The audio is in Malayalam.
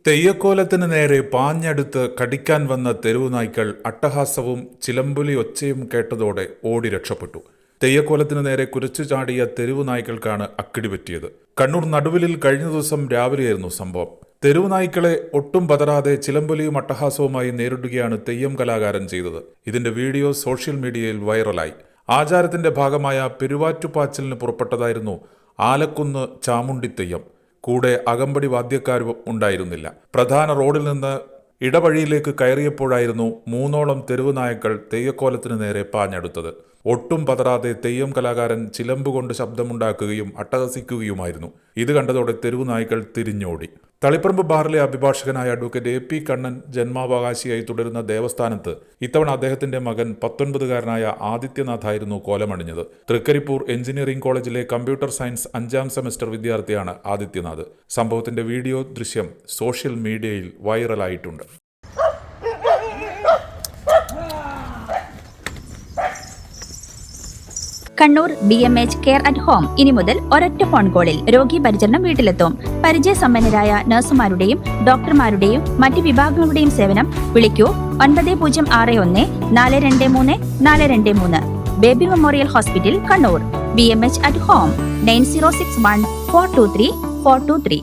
തെയ്യക്കോലത്തിന് നേരെ പാഞ്ഞടുത്ത് കടിക്കാൻ വന്ന തെരുവുനായ്ക്കൾ അട്ടഹാസവും ചിലമ്പുലി ഒച്ചയും കേട്ടതോടെ ഓടി രക്ഷപ്പെട്ടു. തെയ്യക്കോലത്തിന് നേരെ കുരച്ചു ചാടിയ തെരുവുനായ്ക്കൾക്കാണ് അക്കിടി പറ്റിയത്. കണ്ണൂർ നടുവിലിൽ കഴിഞ്ഞ ദിവസം രാവിലെയായിരുന്നു സംഭവം. തെരുവുനായ്ക്കളെ ഒട്ടും പതറാതെ ചിലമ്പുലിയും അട്ടഹാസവുമായി നേരിടുകയാണ് തെയ്യം കലാകാരൻ ചെയ്തത്. ഇതിന്റെ വീഡിയോ സോഷ്യൽ മീഡിയയിൽ വൈറലായി. ആചാരത്തിന്റെ ഭാഗമായ പെരുവാറ്റുപാച്ചിലിന് പുറപ്പെട്ടതായിരുന്നു ആലക്കുന്ന് ചാമുണ്ടി തെയ്യം. കൂടെ അകമ്പടി വാദ്യക്കാരും ഉണ്ടായിരുന്നില്ല. പ്രധാന റോഡിൽ നിന്ന് ഇടവഴിയിലേക്ക് കയറിയപ്പോഴായിരുന്നു 3ഓളം തെരുവുനായ്ക്കൾ തെയ്യക്കോലത്തിന് നേരെ പാഞ്ഞെടുത്തത്. ഒട്ടും പതറാതെ തെയ്യം കലാകാരൻ ചിലമ്പുകൊണ്ട് ശബ്ദമുണ്ടാക്കുകയും അട്ടഹസിക്കുകയുമായിരുന്നു. ഇത് കണ്ടതോടെ തെരുവുനായ്ക്കൾ തിരിഞ്ഞോടി. തളിപ്പറമ്പ് ബാറിലെ അഭിഭാഷകനായ അഡ്വക്കേറ്റ് AP കണ്ണൻ ജന്മാവകാശിയായി തുടരുന്ന ദേവസ്ഥാനത്ത് ഇത്തവണ അദ്ദേഹത്തിന്റെ മകൻ 19-കാരനായ ആദിത്യനാഥായിരുന്നു കോലമണിഞ്ഞത്. തൃക്കരിപ്പൂർ എഞ്ചിനീയറിംഗ് കോളേജിലെ കമ്പ്യൂട്ടർ സയൻസ് 5ാം സെമസ്റ്റർ വിദ്യാർത്ഥിയാണ് ആദിത്യനാഥ്. സംഭവത്തിന്റെ വീഡിയോ ദൃശ്യം സോഷ്യൽ മീഡിയയിൽ വൈറലായിട്ടുണ്ട്. Kannur BMH care at home ഇനി മുതൽ ഒരൊറ്റ ഫോൺ കോളിൽ രോഗി പരിചരണം വീട്ടിലെത്തും. പരിചയസമ്പന്നരായ നഴ്സുമാരുടെയും ഡോക്ടർമാരുടെയും മറ്റ് വിഭാഗങ്ങളുടെയും സേവനം വിളിക്കൂ 9061 423 423. Baby memorial hospital Kannur. BMH at home 9061 423 423.